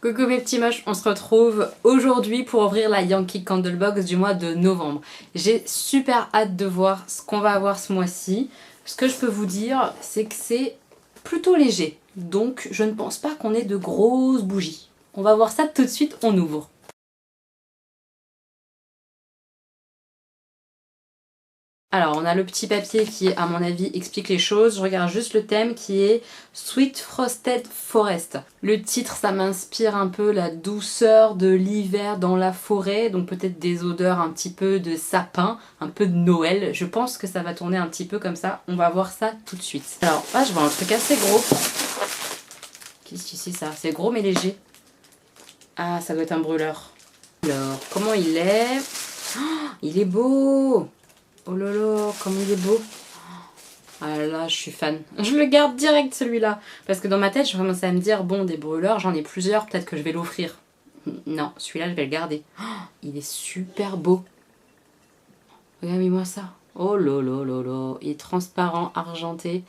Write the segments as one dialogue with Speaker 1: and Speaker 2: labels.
Speaker 1: Coucou mes petits moches, on se retrouve aujourd'hui pour ouvrir la Yankee Candle Box du mois de novembre. J'ai super hâte de voir ce qu'on va avoir ce mois-ci. Ce que je peux vous dire, c'est que c'est plutôt léger. Donc je ne pense pas qu'on ait de grosses bougies. On va voir ça tout de suite, on ouvre. Alors, on a le petit papier qui, à mon avis, explique les choses. Je regarde juste le thème qui est Sweet Frosted Forest. Le titre, ça m'inspire un peu la douceur de l'hiver dans la forêt. Donc peut-être des odeurs un petit peu de sapin, un peu de Noël. Je pense que ça va tourner un petit peu comme ça. On va voir ça tout de suite. Alors, là, je vois un truc assez gros. Qu'est-ce que c'est ça? C'est gros mais léger. Ah, ça doit être un brûleur. Alors, comment il est? Oh, il est beau! Oh là là, comme il est beau. Ah là, je suis fan. Je le garde direct celui-là. Parce que dans ma tête, je commence à me dire, bon, des brûleurs, j'en ai plusieurs, peut-être que je vais l'offrir. Non, celui-là, je vais le garder. Oh, il est super beau. Regardez-moi ça. Oh là là là là. Il est transparent, argenté.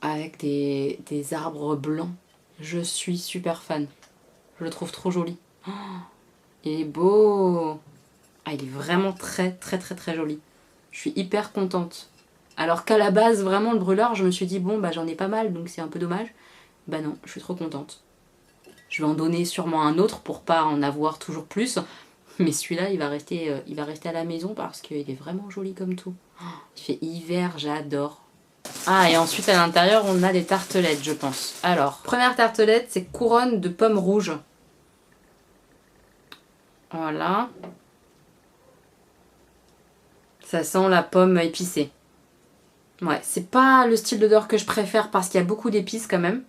Speaker 1: Avec des arbres blancs. Je suis super fan. Je le trouve trop joli. Oh, il est beau. Ah, il est vraiment très très très très joli. Je suis hyper contente. Alors qu'à la base, vraiment, le brûleur, je me suis dit, bon, bah j'en ai pas mal, donc c'est un peu dommage. Bah non, je suis trop contente. Je vais en donner sûrement un autre pour pas en avoir toujours plus. Mais celui-là, il va rester à la maison parce qu'il est vraiment joli comme tout. Il fait hiver, j'adore. Ah, et ensuite, à l'intérieur, on a des tartelettes, je pense. Alors, première tartelette, c'est couronne de pommes rouges. Voilà. Ça sent la pomme épicée. Ouais, c'est pas le style d'odeur que je préfère parce qu'il y a beaucoup d'épices quand même.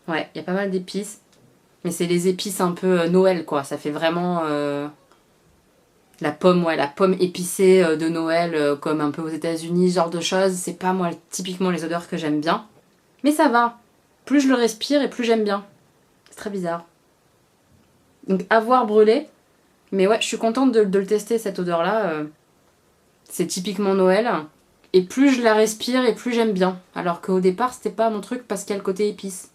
Speaker 1: Ouais, il y a pas mal d'épices. Mais c'est les épices un peu Noël quoi. Ça fait vraiment la pomme, ouais, la pomme épicée de Noël comme un peu aux États-Unis, ce genre de choses. C'est pas moi typiquement les odeurs que j'aime bien. Mais ça va. Plus je le respire et plus j'aime bien. C'est très bizarre. Donc à voir brûler. Mais ouais, je suis contente de le tester cette odeur là. C'est typiquement Noël. Et plus je la respire et plus j'aime bien. Alors qu'au départ, c'était pas mon truc parce qu'il y a le côté épice.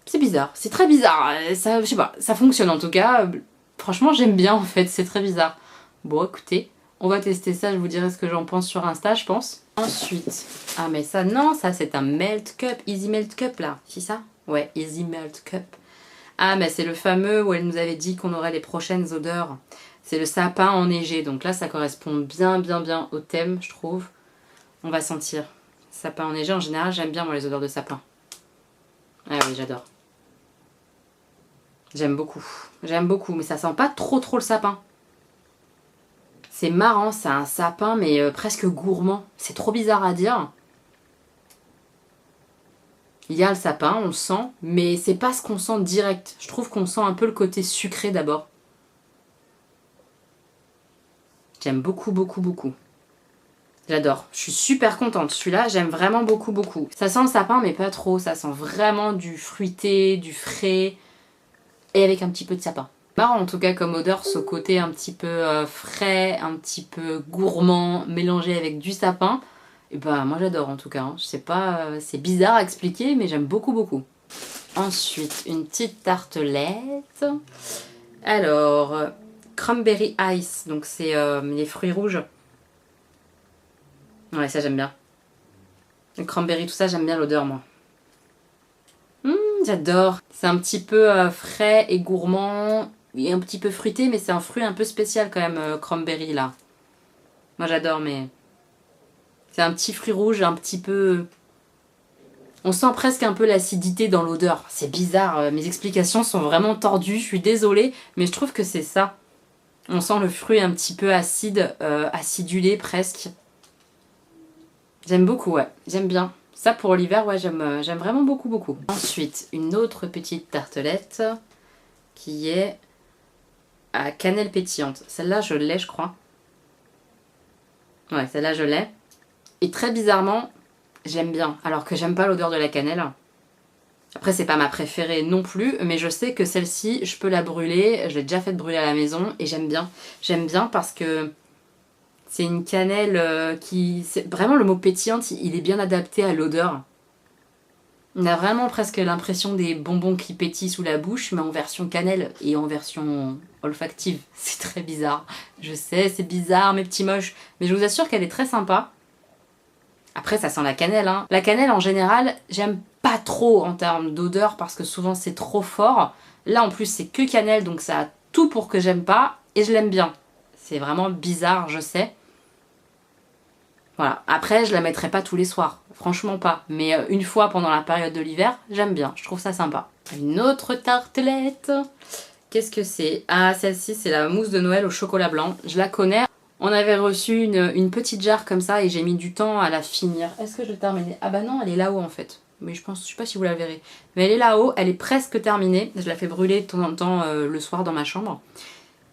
Speaker 1: C'est bizarre, c'est très bizarre. Ça, je sais pas, ça fonctionne en tout cas. Franchement, j'aime bien en fait, c'est très bizarre. Bon, écoutez, on va tester ça, je vous dirai ce que j'en pense sur Insta, je pense. Ensuite, ah mais ça, non, ça c'est un Melt Cup, Easy Melt Cup là. C'est ça? Ouais, Easy Melt Cup. Ah mais c'est le fameux où elle nous avait dit qu'on aurait les prochaines odeurs. C'est le sapin enneigé, donc là ça correspond bien bien bien au thème, je trouve. On va sentir. Sapin enneigé, en général, j'aime bien moi les odeurs de sapin. Ah oui, j'adore. J'aime beaucoup, mais ça sent pas trop le sapin. C'est marrant, c'est un sapin, mais presque gourmand. C'est trop bizarre à dire. Il y a le sapin, on le sent, mais c'est pas ce qu'on sent direct. Je trouve qu'on sent un peu le côté sucré d'abord. J'aime beaucoup. J'adore, je suis super contente. Celui-là, j'aime vraiment beaucoup. Ça sent le sapin, mais pas trop. Ça sent vraiment du fruité, du frais, et avec un petit peu de sapin. Marrant en tout cas comme odeur, ce côté un petit peu frais, un petit peu gourmand, mélangé avec du sapin. Et bah moi j'adore en tout cas, hein. Je sais pas, c'est bizarre à expliquer mais j'aime beaucoup. Ensuite une petite tartelette. Alors, cranberry ice, donc c'est les fruits rouges. Ouais ça j'aime bien. Le cranberry tout ça j'aime bien l'odeur moi. J'adore. C'est un petit peu frais et gourmand. Il est un petit peu fruité, mais c'est un fruit un peu spécial quand même, cranberry là. Moi j'adore, mais c'est un petit fruit rouge, un petit peu... On sent presque un peu l'acidité dans l'odeur. C'est bizarre, mes explications sont vraiment tordues, je suis désolée, mais je trouve que c'est ça. On sent le fruit un petit peu acide, acidulé presque. J'aime beaucoup, ouais, j'aime bien. Ça pour l'hiver, ouais, j'aime vraiment beaucoup. Ensuite, une autre petite tartelette qui est à cannelle pétillante. Celle-là, je l'ai, je crois. Ouais, celle-là, je l'ai. Et très bizarrement, j'aime bien. Alors que j'aime pas l'odeur de la cannelle. Après, c'est pas ma préférée non plus. Mais je sais que celle-ci, je peux la brûler. Je l'ai déjà fait brûler à la maison. Et j'aime bien. J'aime bien parce que c'est une cannelle qui... Vraiment, le mot pétillante, il est bien adapté à l'odeur. On a vraiment presque l'impression des bonbons qui pétillent sous la bouche, mais en version cannelle et en version olfactive. C'est très bizarre. Je sais, c'est bizarre, mes petits moches, mais je vous assure qu'elle est très sympa. Après, ça sent la cannelle, hein. La cannelle, en général, j'aime pas trop en termes d'odeur parce que souvent c'est trop fort. Là, en plus, c'est que cannelle, donc ça a tout pour que j'aime pas et je l'aime bien. C'est vraiment bizarre, je sais. Voilà. Après, je la mettrai pas tous les soirs. Franchement pas. Mais une fois pendant la période de l'hiver, j'aime bien. Je trouve ça sympa. Une autre tartelette. Qu'est-ce que c'est? Ah, celle-ci, c'est la mousse de Noël au chocolat blanc. Je la connais. On avait reçu une petite jarre comme ça et j'ai mis du temps à la finir. Est-ce que je l'ai terminée? Ah bah non, elle est là-haut en fait. Mais je sais pas si vous la verrez. Mais elle est là-haut, elle est presque terminée. Je la fais brûler de temps en temps le soir dans ma chambre.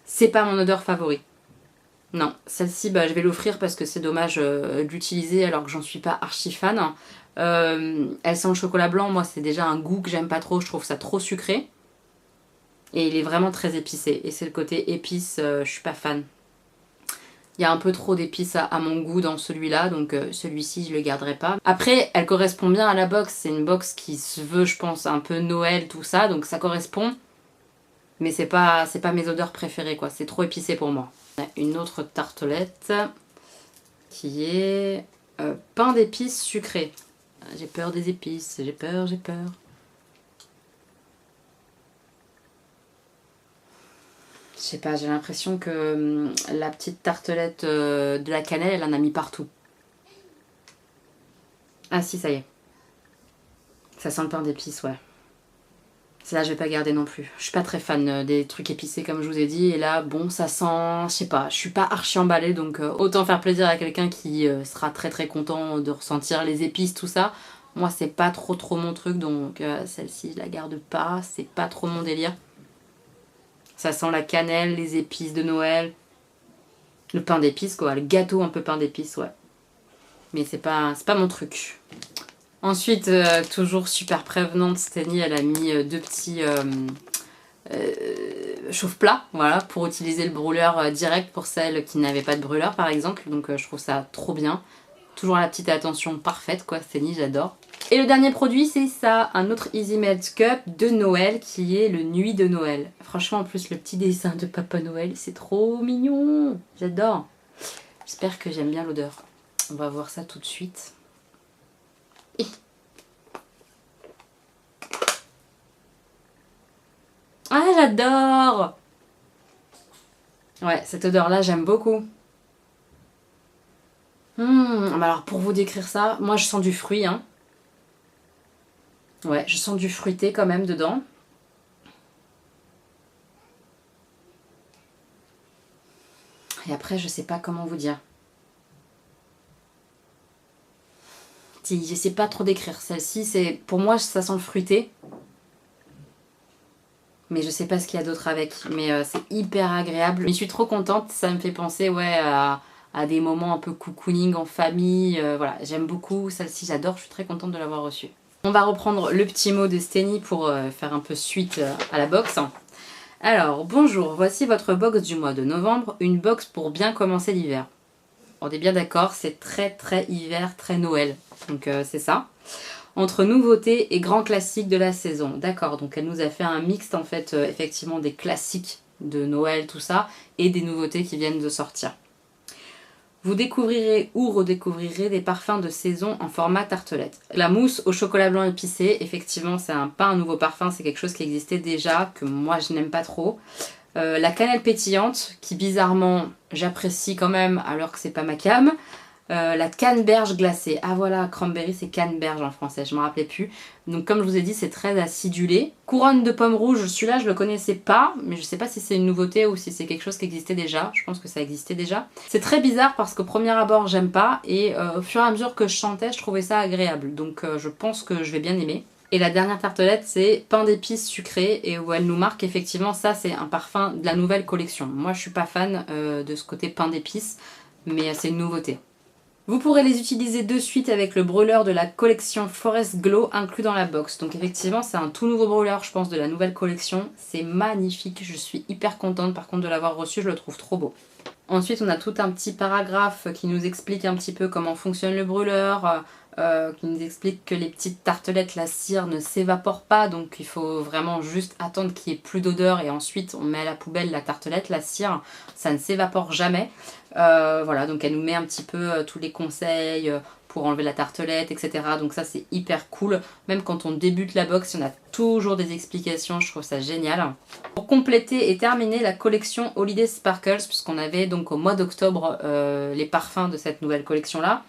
Speaker 1: C'est pas mon odeur favorite. Non, celle-ci, bah, je vais l'offrir parce que c'est dommage de l'utiliser alors que j'en suis pas archi fan. Elle sent le chocolat blanc, moi c'est déjà un goût que j'aime pas trop, je trouve ça trop sucré. Et il est vraiment très épicé. Et c'est le côté épice, je suis pas fan. Il y a un peu trop d'épices à mon goût dans celui-là, donc celui-ci je le garderai pas. Après, elle correspond bien à la box, c'est une box qui se veut, je pense, un peu Noël, tout ça, donc ça correspond. Mais c'est pas mes odeurs préférées, quoi, c'est trop épicé pour moi. Une autre tartelette qui est pain d'épices sucré. J'ai peur des épices, j'ai peur. Je sais pas, j'ai l'impression que la petite tartelette de la cannelle, elle en a mis partout. Ah si, ça y est. Ça sent le pain d'épices, ouais. Celle-là, je vais pas garder non plus. Je suis pas très fan des trucs épicés, comme je vous ai dit. Et là, bon, ça sent... Je sais pas, je suis pas archi emballée. Donc, autant faire plaisir à quelqu'un qui sera très très content de ressentir les épices, tout ça. Moi, c'est pas trop mon truc. Donc, celle-ci, je la garde pas. C'est pas trop mon délire. Ça sent la cannelle, les épices de Noël. Le pain d'épices, quoi. Le gâteau un peu pain d'épices, ouais. Mais c'est pas mon truc. Ensuite, toujours super prévenante, Steny, elle a mis deux petits chauffe-plat, voilà, pour utiliser le brûleur direct pour celles qui n'avaient pas de brûleur, par exemple. Donc je trouve ça trop bien. Toujours la petite attention parfaite, quoi, Steny, j'adore. Et le dernier produit, c'est ça, un autre Easy Melt Cup de Noël, qui est le Nuit de Noël. Franchement, en plus, le petit dessin de Papa Noël, c'est trop mignon. J'adore. J'espère que j'aime bien l'odeur. On va voir ça tout de suite. Ah, j'adore! Ouais, cette odeur-là, j'aime beaucoup. Alors, pour vous décrire ça, moi, je sens du fruit, hein. Ouais, je sens du fruité quand même dedans. Et après, je sais pas comment vous dire. Si, je sais pas trop décrire. Celle-ci, c'est pour moi, ça sent le fruité. Mais je sais pas ce qu'il y a d'autre avec. Mais c'est hyper agréable. Je suis trop contente. Ça me fait penser, ouais, à des moments un peu cocooning en famille. Voilà, j'aime beaucoup. Celle-ci, j'adore. Je suis très contente de l'avoir reçue. On va reprendre le petit mot de Steny pour faire un peu suite à la box. Alors, bonjour, voici votre box du mois de novembre. Une box pour bien commencer l'hiver. On est bien d'accord, c'est très hiver, très Noël. Donc c'est ça. Entre nouveautés et grands classiques de la saison. D'accord, donc elle nous a fait un mixte en fait, effectivement des classiques de Noël, tout ça, et des nouveautés qui viennent de sortir. Vous découvrirez ou redécouvrirez des parfums de saison en format tartelette. La mousse au chocolat blanc épicé, effectivement, c'est pas un nouveau parfum, c'est quelque chose qui existait déjà, que moi je n'aime pas trop. La cannelle pétillante, qui bizarrement j'apprécie quand même alors que c'est pas ma came. La canneberge glacée. Ah voilà, cranberry c'est canneberge en français, je me rappelais plus. Donc comme je vous ai dit, c'est très acidulé. Couronne de pommes rouges, celui-là je le connaissais pas, mais je sais pas si c'est une nouveauté ou si c'est quelque chose qui existait déjà. Je pense que ça existait déjà. C'est très bizarre parce qu'au premier abord j'aime pas et au fur et à mesure que je chantais, je trouvais ça agréable. Donc je pense que je vais bien aimer. Et la dernière tartelette, c'est pain d'épices sucré et où elle nous marque effectivement ça, c'est un parfum de la nouvelle collection. Moi je suis pas fan de ce côté pain d'épices, mais c'est une nouveauté. Vous pourrez les utiliser de suite avec le brûleur de la collection Forest Glow inclus dans la box. Donc effectivement c'est un tout nouveau brûleur je pense de la nouvelle collection. C'est magnifique, je suis hyper contente par contre de l'avoir reçu, je le trouve trop beau. Ensuite on a tout un petit paragraphe qui nous explique un petit peu comment fonctionne le brûleur, qui nous explique que les petites tartelettes, la cire ne s'évapore pas, donc il faut vraiment juste attendre qu'il n'y ait plus d'odeur et ensuite on met à la poubelle la tartelette, la cire, ça ne s'évapore jamais. Voilà, donc elle nous met un petit peu tous les conseils pour enlever la tartelette, etc. Donc ça c'est hyper cool, même quand on débute la box, on a toujours des explications, je trouve ça génial. Pour compléter et terminer la collection Holiday Sparkles, puisqu'on avait donc au mois d'octobre les parfums de cette nouvelle collection là,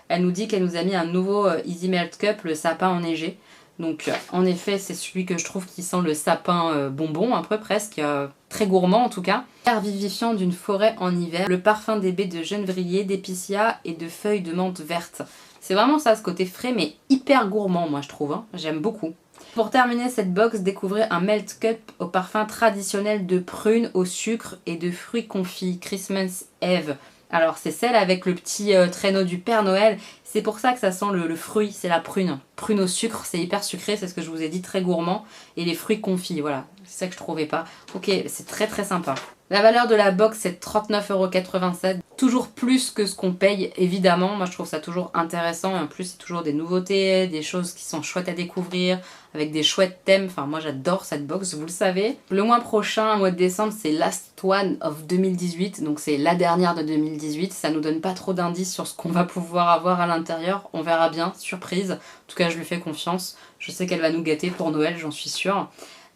Speaker 1: elle nous dit qu'elle nous a mis un nouveau Easy Melt Cup, le sapin enneigé. Donc en effet c'est celui que je trouve qui sent le sapin bonbon, un peu presque, très gourmand en tout cas. L'air vivifiant d'une forêt en hiver, le parfum des baies de genevrier, d'épicéa et de feuilles de menthe verte. C'est vraiment ça, ce côté frais mais hyper gourmand moi je trouve, hein. J'aime beaucoup. Pour terminer cette box, découvrez un Melt Cup au parfum traditionnel de prune au sucre et de fruits confits, Christmas Eve. Alors c'est celle avec le petit traîneau du Père Noël, c'est pour ça que ça sent le fruit, c'est la prune. Prune au sucre, c'est hyper sucré, c'est ce que je vous ai dit, très gourmand. Et les fruits confits, voilà, c'est ça que je trouvais pas. Ok, c'est très très sympa. La valeur de la box c'est 39,87 €. Toujours plus que ce qu'on paye évidemment, moi je trouve ça toujours intéressant et en plus c'est toujours des nouveautés, des choses qui sont chouettes à découvrir avec des chouettes thèmes, enfin moi j'adore cette box, vous le savez. Le mois prochain, mois de décembre, c'est Last One of 2018, donc c'est la dernière de 2018, ça nous donne pas trop d'indices sur ce qu'on va pouvoir avoir à l'intérieur, on verra bien, surprise, en tout cas je lui fais confiance, je sais qu'elle va nous gâter pour Noël, j'en suis sûre.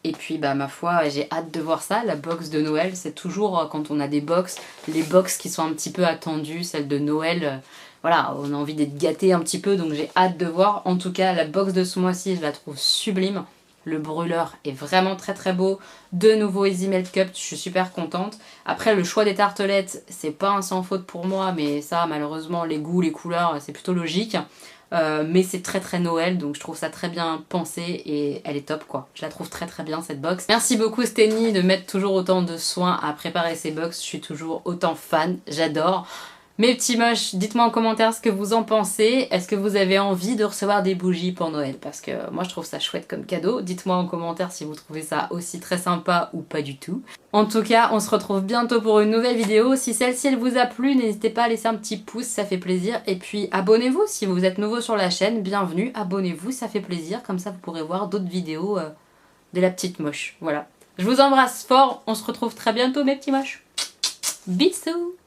Speaker 1: Et puis bah ma foi j'ai hâte de voir ça, la box de Noël, c'est toujours quand on a des box, les box qui sont un petit peu attendues, celles de Noël, voilà on a envie d'être gâté un petit peu donc j'ai hâte de voir. En tout cas la box de ce mois-ci je la trouve sublime, le brûleur est vraiment très très beau, de nouveau Easy Melt Cup, je suis super contente. Après le choix des tartelettes c'est pas un sans faute pour moi mais ça malheureusement les goûts, les couleurs c'est plutôt logique. Mais c'est très très Noël donc je trouve ça très bien pensé et elle est top quoi. Je la trouve très très bien cette box. Merci beaucoup Steny de mettre toujours autant de soin à préparer ces box, je suis toujours autant fan, j'adore. Mes petits moches, dites-moi en commentaire ce que vous en pensez. Est-ce que vous avez envie de recevoir des bougies pour Noël? Parce que moi je trouve ça chouette comme cadeau. Dites-moi en commentaire si vous trouvez ça aussi très sympa ou pas du tout. En tout cas, on se retrouve bientôt pour une nouvelle vidéo. Si celle-ci elle vous a plu, n'hésitez pas à laisser un petit pouce, ça fait plaisir. Et puis abonnez-vous si vous êtes nouveau sur la chaîne, bienvenue, abonnez-vous, ça fait plaisir. Comme ça vous pourrez voir d'autres vidéos de la petite moche. Voilà. Je vous embrasse fort, on se retrouve très bientôt mes petits moches. Bisous!